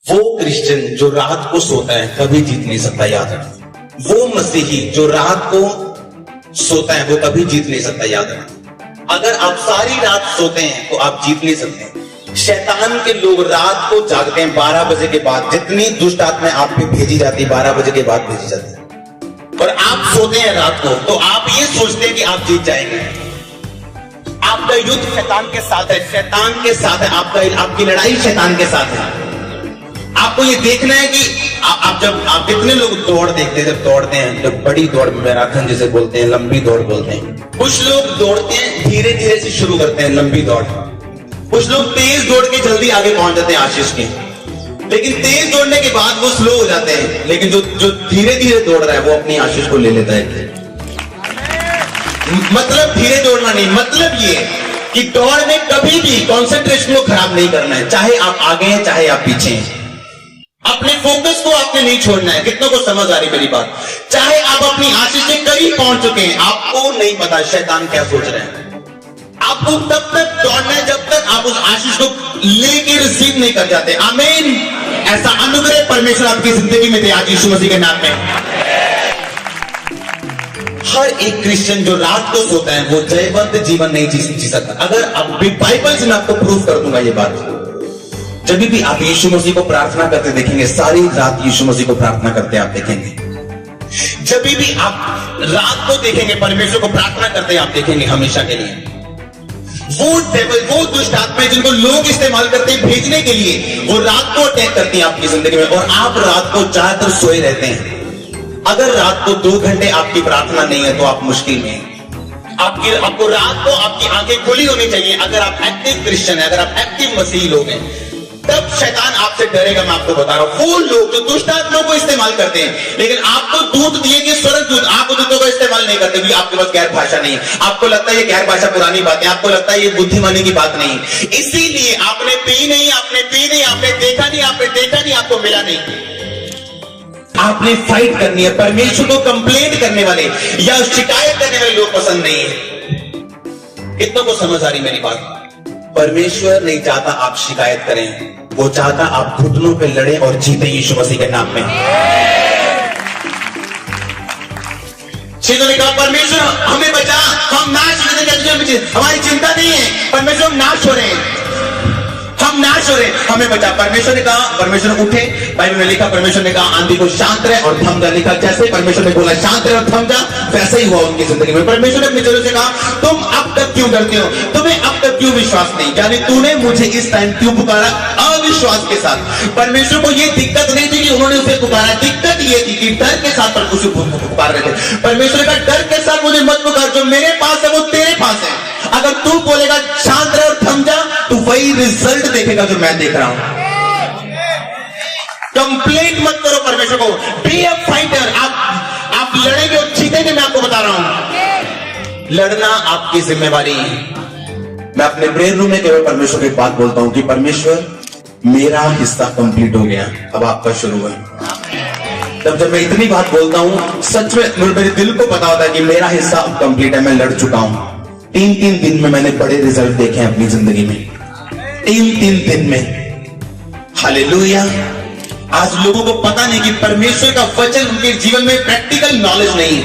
वो क्रिश्चियन जो रात को सोता है कभी जीत नहीं सकता, याद रखना। वो मसीही जो रात को सोता है वो कभी जीत नहीं सकता, याद रखना। अगर आप सारी रात सोते हैं तो आप जीत नहीं सकते। शैतान के लोग रात को जागते हैं 12 बजे के बाद। जितनी दुष्ट आत्माएं आप पे भेजी जाती है 12 बजे के बाद भेजी जाती है, और आप सोते हैं रात को तो आप ये सोचते हैं कि आप जीत जाएंगे। आपका युद्ध शैतान के साथ है, शैतान के साथ है, आपकी लड़ाई शैतान के साथ है। आपको ये देखना है कि आप कितने लोग दौड़ देखते हैं, जब दौड़ते हैं, जब बड़ी दौड़ मैराथन जिसे बोलते हैं, लंबी दौड़ बोलते हैं। कुछ लोग दौड़ते हैं धीरे धीरे से शुरू करते हैं लंबी दौड़, कुछ लोग तेज दौड़ के जल्दी आगे पहुंच जाते हैं आशीष के, लेकिन तेज दौड़ने के बाद वो स्लो हो जाते हैं। लेकिन जो धीरे धीरे दौड़ रहा है वो अपनी आशीष को ले लेता है। मतलब धीरे दौड़ना नहीं, मतलब ये कि दौड़ में कभी भी कंसंट्रेशन को खराब नहीं करना है, चाहे आप आगे हैं चाहे आप पीछे हैं। अपने फोकस को आपने नहीं छोड़ना है। कितनों को समझ आ रही मेरी बात? चाहे आप अपनी आशीष के करीब पहुंच चुके हैं, आपको नहीं पता शैतान क्या सोच रहे हैं। आपको तब तक दौड़ना है जब तक आप उस आशीष को लेके रिसीव नहीं कर जाते। आमीन। ऐसा अनुग्रह परमेश्वर आपकी जिंदगी में दे आज यीशु मसीह के नाम में। हर एक क्रिश्चियन जो रात को सोता है वो जयवंत जीवन नहीं जी सकता। अगर आप बाइबल से मैं आपको प्रूफ कर दूंगा ये बात। जब भी आप यीशु मसीह को प्रार्थना करते देखेंगे, सारी रात यीशु मसीह को प्रार्थना करते आप देखेंगे। जब भी आप रात को देखेंगे परमेश्वर को प्रार्थना करते आप देखेंगे हमेशा के लिए। वो डेविल, वो दुष्ट आत्माएं जिनको लोग इस्तेमाल करते हैं भेजने के लिए, वो रात को अटैक करती हैं आपकी जिंदगी में, और आप रात को ज्यादातर सोए रहते हैं। अगर रात को 2 घंटे आपकी प्रार्थना नहीं है तो आप मुश्किल में हैं। आपको रात को आपकी आंखें खुली होनी चाहिए। अगर आप एक्टिव क्रिश्चियन है, अगर आप एक्टिव मसीही लोग हैं, तब शैतान आपसे डरेगा। मैं आपको बता रहा हूं, वो लोग जो दुष्ट आत्माओं को इस्तेमाल करते हैं, लेकिन आपको दूत दिए कि स्वर्ग दूत, आप दूतों का इस्तेमाल नहीं करते, आपके पास गैर भाषा नहीं है। आपको लगता है ये गैर भाषा पुरानी बात है, आपको लगता है ये बुद्धिमानी की बात नहीं। इसीलिए आपने पी नहीं, आपने देखा नहीं, आपको मिला नहीं। आपने फाइट करनी है। परमेश्वर को कंप्लेंट करने वाले या शिकायत करने वाले लोग पसंद नहीं है। कितनों को समझ आ रही मेरी बात? परमेश्वर नहीं चाहता आप शिकायत करें, वो चाहता आप घुटनों पे लड़े और जीते यीशु मसीह के नाम में। ने कहा परमेश्वर हमें बचा, हम नाश हमारी चिंता नहीं है, परमेश्वर हम नाश हो रहे हैं, हम नाश हो रहे, हमें बचा। परमेश्वर ने कहा, परमेश्वर उठे। बाइबल में लिखा परमेश्वर ने कहा आंधी को शांत रहे और थम जा। लिखा जैसे परमेश्वर ने बोला शांत रहे और थम जा, वैसे ही हुआ उनकी जिंदगी में। परमेश्वर ने अपने चेलों से कहा तुम अब तक क्यों डरते हो, तुम्हें अब तक क्यों विश्वास नहीं, यानी तूने मुझे इस टाइम क्यों पुकारा अविश्वास के साथ। परमेश्वर को ये दिक्कत नहीं थी कि उन्होंने उसे पुकारा, दिक्कत ये थी कि डर के साथ उसे पुकार रहे थे। परमेश्वर का डर के साथ मुझे मत पुकार, जो मेरे पास है वो तेरे पास है। अगर तू बोलेगा शांत रहे और थम जा, तो वही रिजल्ट देखेगा जो मैं देख रहा हूं। कंप्लेंट मत करो परमेश्वर को, बी अ फाइटर। आप लड़ेंगे और जीतेंगे, मैं आपको बता रहा हूं। लड़ना आपकी जिम्मेवारी है। मैं अपने प्रेयर रूम में केवल परमेश्वर को एक बात बोलता हूं कि परमेश्वर मेरा हिस्सा कंप्लीट हो गया, अब आपका शुरू है। तब जब मैं इतनी बात बोलता हूं, सच में मेरे दिल को पता होता है कि मेरा हिस्सा अब कंप्लीट है, मैं लड़ चुका हूं। 3 दिन में मैंने बड़े रिजल्ट देखे हैं अपनी जिंदगी में, 3 दिन में। हालेलुया। आज लोगों को पता नहीं कि परमेश्वर का वचन उनके जीवन में प्रैक्टिकल नॉलेज नहीं,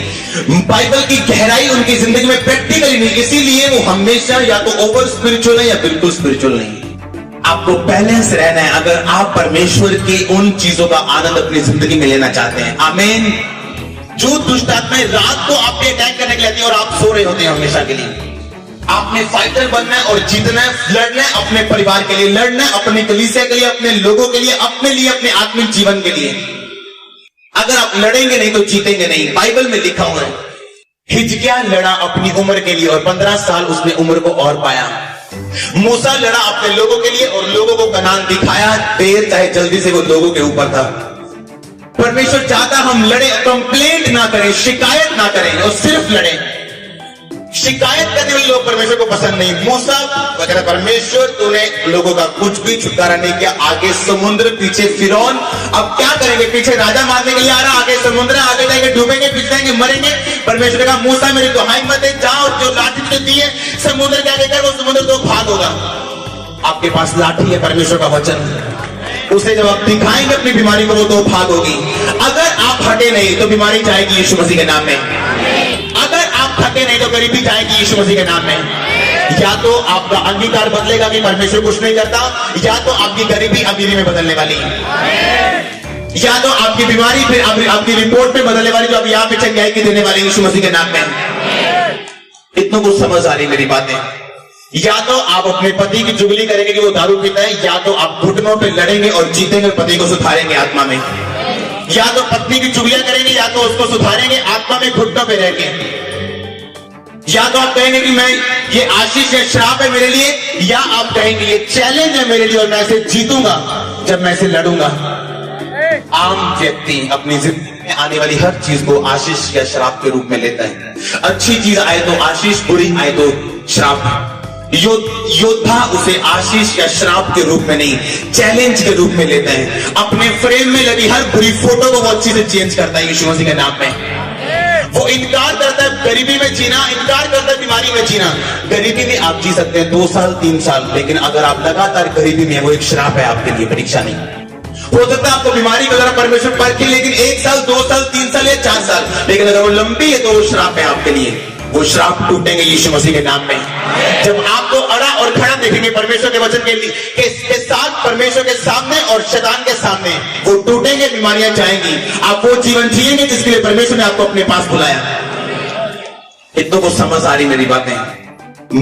बाइबल की गहराई उनकी जिंदगी में प्रैक्टिकल नहीं, इसीलिए वो हमेशा या तो ओवर स्पिरिचुअल है या बिल्कुल स्पिरिचुअल नहीं। आपको बैलेंस रहना है अगर आप परमेश्वर की उन चीजों का आनंद अपनी जिंदगी में लेना चाहते हैं। आमीन। जो दुष्ट आत्माएं रात को आप पे अटैक करने के लिए आती है और आप सो रहे होते हैं हमेशा के लिए, आपने फाइटर बनना है और जीतना है, लड़ना है, अपने परिवार के लिए लड़ना है, अपने कलीसिया के लिए, अपने लोगों के लिए, अपने आत्मिक जीवन के लिए। अगर आप लड़ेंगे नहीं तो जीतेंगे नहीं। बाइबल में लिखा हुआ है हिजकिय्याह लड़ा अपनी उम्र के लिए और 15 साल उसने उम्र को और पाया। मूसा लड़ा अपने लोगों के लिए और लोगों को कनान दिखाया, देर चाहे जल्दी से वो लोगों के ऊपर था। परमेश्वर चाहता हम लड़े, कंप्लेंट ना करें, शिकायत ना करें और सिर्फ लड़ें। शिकायत करने वाले लोग परमेश्वर को पसंद नहीं। मूसा वगैरह, परमेश्वर तूने लोगों का कुछ भी छुटकारा नहीं किया, आगे समुद्र, पीछे फिरौन, अब क्या करेंगे, पीछे राजा मारने के लिए आ रहा, आगे समुद्र, आगे जाएंगे डूबेंगे, पीछे जाएंगे मरेंगे। परमेश्वर ने कहा मूसा मेरी दुहाई मत दे, जाओ जो लाठी तुझे दी है समुद्र के आगे कर, वो समुद्र तो भाग होगा। आपके पास लाठी है परमेश्वर का वचन, उसे जब आप दिखाएंगे अपनी बीमारी को तो भागोगी। अगर आप हटे नहीं तो बीमारी जाएगी यीशु मसीह के नाम में। अगर आप थके नहीं तो गरीबी जाएगी यीशु मसीह के नाम में। या तो आपका अंगीकार बदलेगा कि परमेश्वर कुछ नहीं करता, या तो आपकी गरीबी अमीरी में बदलने वाली, या तो आपकी बीमारी फिर आपकी रिपोर्ट में बदलने वाली, जो अब यहाँ पे चंगाई की देने वाली यीशु मसीह के नाम में। इतनों को समझ आ रही मेरी बातें। या तो आप अपने पति की चुगली करेंगे कि वो दारू पीता है, या तो आप घुटनों पे लड़ेंगे और जीतेंगे, पति को सुधारेंगे आत्मा में। या तो पत्नी की चुगलियां करेंगे, या तो उसको सुधारेंगे आत्मा में घुटनों पे रह के। या तो आप कहेंगे कि मैं ये आशीष है, श्राप है मेरे लिए, या आप कहेंगे ये चैलेंज है मेरे लिए और मैं इसे जीतूंगा जब मैं इसे लड़ूंगा। आम व्यक्ति अपनी जिंदगी में आने वाली हर चीज को आशीष या श्राप के रूप में लेता है। अच्छी चीज आए तो आशीष, बुरी आए तो श्राप। योद्धा उसे आशीष या श्राप के रूप में नहीं, चैलेंज के रूप में लेता है। अपने फ्रेम में लगी हर बुरी फोटो को वो अच्छी से चेंज करता है यीशु मसीह के नाम में। वो इनकार करता है गरीबी में जीना, इनकार करता है बीमारी में जीना। गरीबी में आप जी सकते हैं 2 साल 3 साल, लेकिन अगर आप लगातार गरीबी में, वो एक श्राप है आपके लिए, परीक्षा नहीं। हो सकता है आपको बीमारी का अगर परमेश्वर परखे, लेकिन 1 साल 2 साल 3 साल या 4 साल, लेकिन अगर वो लंबी है तो वो श्राप है आपके लिए। वो श्राप टूटेंगे यीशु मसीह के नाम में। जब आपको अड़ा और खड़ा देखेंगे परमेश्वर के वचन के साथ, परमेश्वर के सामने और शैतान के सामने, वो टूटेंगे, बीमारियां जाएंगी। आप वो जीवन जिएंगे जिसके लिए परमेश्वर ने आपको अपने पास बुलाया। इतनों को समझ आ रही मेरी बातें।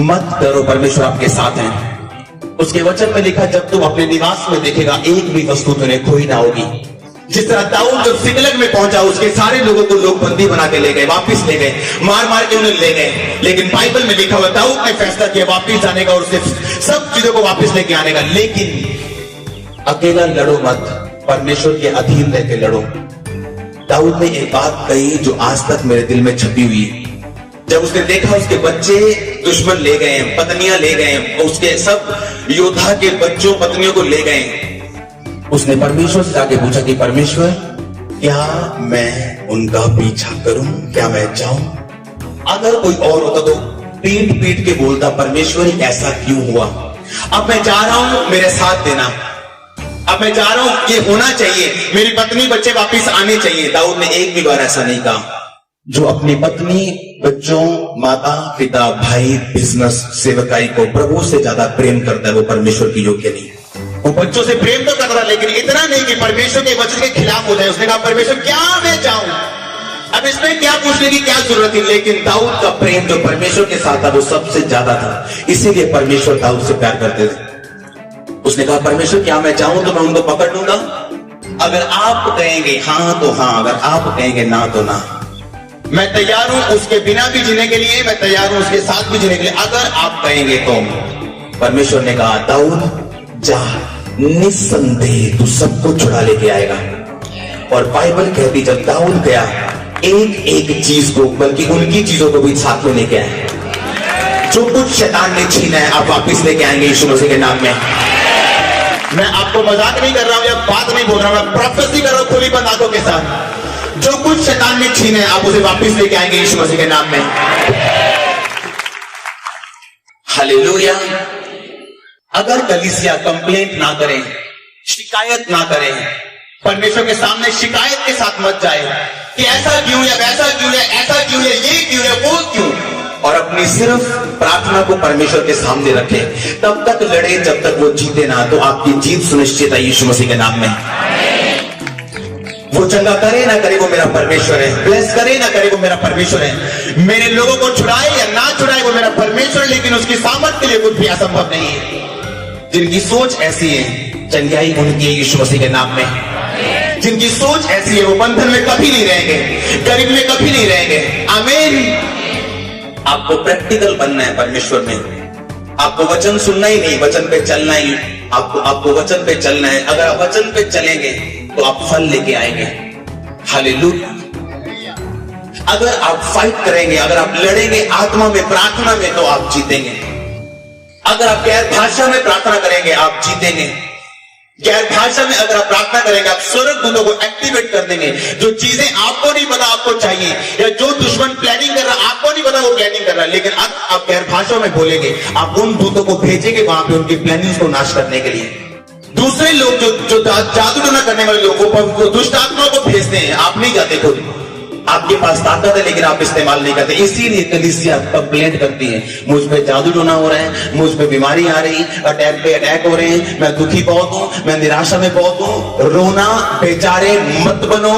मत डरो, परमेश्वर आपके साथ है। उसके वचन में लिखा, जब तुम अपने निवास में देखेगा एक भी वस्तु तुम्हें खोई ना होगी। जिस तरह दाऊद जब सिकलग में पहुंचा, उसके सारे लोगों को लोग बंदी बना के ले गए, वापस ले गए, मार मार के उन्हें ले गए। लेकिन बाइबल में लिखा हुआ, दाऊद ने फैसला किया वापस जाने का और उससे सब चीजों को वापस लेके आने का। लेकिन अकेला लड़ो मत, परमेश्वर के अधीन रहकर लड़ो। दाऊद ने एक बात कही जो आज तक मेरे दिल में छपी हुई है। जब उसने देखा उसके बच्चे दुश्मन ले गए, पत्नियां ले गए, उसके सब योद्धा के बच्चों पत्नियों को ले गए, उसने परमेश्वर से जाके पूछा कि परमेश्वर, क्या मैं उनका पीछा करूं, क्या मैं जाऊं? अगर कोई और होता तो पीट पीट के बोलता, परमेश्वर ऐसा क्यों हुआ? अब मैं जा रहा हूं, मेरे साथ देना। अब मैं जा रहा हूं, ये होना चाहिए, मेरी पत्नी बच्चे वापिस आने चाहिए। दाऊद ने एक भी बार ऐसा नहीं कहा। जो अपनी पत्नी, बच्चों, माता पिता, भाई, बिजनेस, सेवकाई को प्रभु से ज्यादा प्रेम करता है, वो परमेश्वर की योग्य नहीं। वो बच्चों से प्रेम तो कर रहा, लेकिन इतना नहीं कि परमेश्वर के वचन के खिलाफ हो जाए। उसने कहा, परमेश्वर क्या मैं जाऊं? अब इसमें क्या पूछने की क्या जरूरत थी? लेकिन दाऊद का प्रेम जो परमेश्वर के साथ था वो सबसे ज्यादा था, इसीलिए परमेश्वर दाऊद से प्यार करते थे। उसने कहा, परमेश्वर क्या मैं जाऊं तो मैं उनको पकड़ लूंगा? अगर आप कहेंगे हाँ तो हाँ, अगर आप कहेंगे ना तो ना। मैं तैयार हूं उसके बिना भी जीने के लिए, मैं तैयार हूं उसके साथ भी जीने के लिए, अगर आप कहेंगे तो। परमेश्वर ने कहा, दाऊद जा, निस्संदेह तू सबको छुड़ा लेके आएगा। और बाइबल कहती, जब दाऊद गया, एक एक चीज को, बल्कि उनकी चीजों को भी साथ में लेके आए। जो कुछ शैतान ने छीना है, आप वापिस लेके आएंगे यीशु मसीह के नाम में। मैं आपको मजाक नहीं कर रहा हूं या बात नहीं बोल रहा हूं, मैं प्रोफेसी कर रहा हूं खुली बंद आंखों के साथ। जो कुछ शैतान ने छीना है, आप उसे वापिस लेके आएंगे यीशु मसीह के नाम में। हालेलुया। अगर कलीसिया कंप्लेंट ना करें, शिकायत ना करें, परमेश्वर के सामने शिकायत के साथ मत जाए कि ऐसा क्यों है, वैसा क्यों है, ऐसा क्यों है, ये क्यों है, वो क्यों, और अपनी सिर्फ प्रार्थना को परमेश्वर के सामने रखें, तब तक लड़े जब तक वो जीते ना, तो आपकी जीत सुनिश्चित है यीशु मसीह के नाम में। वो चंगा करे ना करे वो मेरा परमेश्वर है, ब्लेस करे ना करे वो मेरा परमेश्वर है, मेरे लोगों को छुड़ाए या ना छुड़ाए वो मेरा परमेश्वर है, लेकिन उसकी सामर्थ के लिए कुछ भी असंभव नहीं है। जिनकी सोच ऐसी है, चंगाई उनकी है यीशु मसीह के नाम में। जिनकी सोच ऐसी है, वो बंधन में कभी नहीं रहेंगे, गरीब में कभी नहीं रहेंगे। आमीन। आपको प्रैक्टिकल बनना है परमेश्वर में। आपको वचन सुनना ही नहीं, वचन पे चलना ही। आपको वचन पे चलना है। अगर आप वचन पे चलेंगे तो आप फल लेके आएंगे। हालेलुया। अगर आप फाइट करेंगे, अगर आप लड़ेंगे आत्मा में, प्रार्थना में, तो आप जीतेंगे। अगर आप गैर भाषा में प्रार्थना करेंगे, आप जीतेंगे। गैर भाषा में अगर आप प्रार्थना करेंगे, आप स्वर्गदूतों को एक्टिवेट कर देंगे। जो चीजें आपको नहीं पता आपको चाहिए, या जो दुश्मन प्लानिंग कर रहा है आपको नहीं पता वो प्लानिंग कर रहा है, लेकिन अब आप गैर भाषा में बोलेंगे, आप उन दूतों को भेजेंगे वहां पे उनकी प्लानिंग को नाश करने के लिए। दूसरे दूसरे लोग जो जादू टोना करने वाले लोगों को दुष्ट आत्मा को भेजते हैं, आप नहीं जाते खुद। आपके पास ताकत है लेकिन आप इस्तेमाल नहीं करते। इसीलिए कलीसिया कंप्लेंट करती है, मुझ पे जादू टोना हो रहा है, मुझ पे बीमारी आ रही, अटैक पे अटैक हो रहे हैं, मैं दुखी बहुत हूं, मैं निराशा में बहुत हूं। रोना बेचारे मत बनो,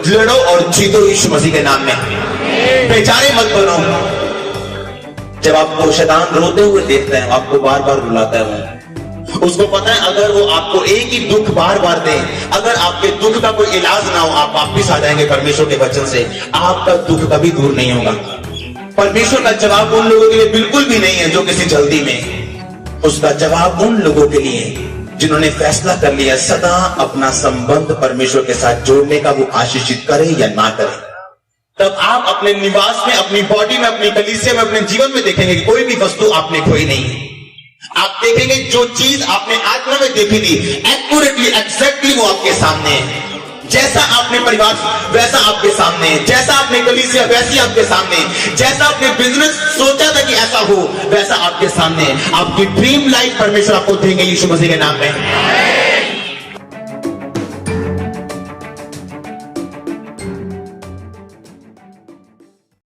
लड़ो और जीतो यीशु मसीह के नाम में। बेचारे मत बनो। जब आपको शैतान रोते हुए देखता है, आपको बार बार रुलाता है, उसको पता है अगर वो आपको एक ही दुख बार बार दे, अगर आपके दुख का कोई इलाज ना हो, आप वापिस आ जाएंगे परमेश्वर के वचन से, आपका दुख कभी दूर नहीं होगा। परमेश्वर का जवाब उन लोगों के लिए बिल्कुल भी नहीं है जो किसी जल्दी में, उसका जवाब उन लोगों के लिए जिन्होंने फैसला कर लिया सदा अपना संबंध परमेश्वर के साथ जोड़ने का, वो आशीषित करे या ना करे। तब आप अपने निवास में, अपनी बॉडी में, अपनी कलीसिया में, अपने जीवन में देखेंगे कि कोई भी वस्तु आपने खोई नहीं। आप देखेंगे जो चीज आपने आत्मा में देखी थी, एक्यूरेटली, एग्जैक्टली वो आपके सामने है। जैसा आपने परिवार वैसा आपके सामने, जैसा आपने कलीसिया वैसी आपके सामने, जैसा आपने बिजनेस सोचा था कि ऐसा हो वैसा आपके सामने। आपकी ड्रीम लाइफ परमेश्वर आपको देंगे यीशु मसीह के नाम में।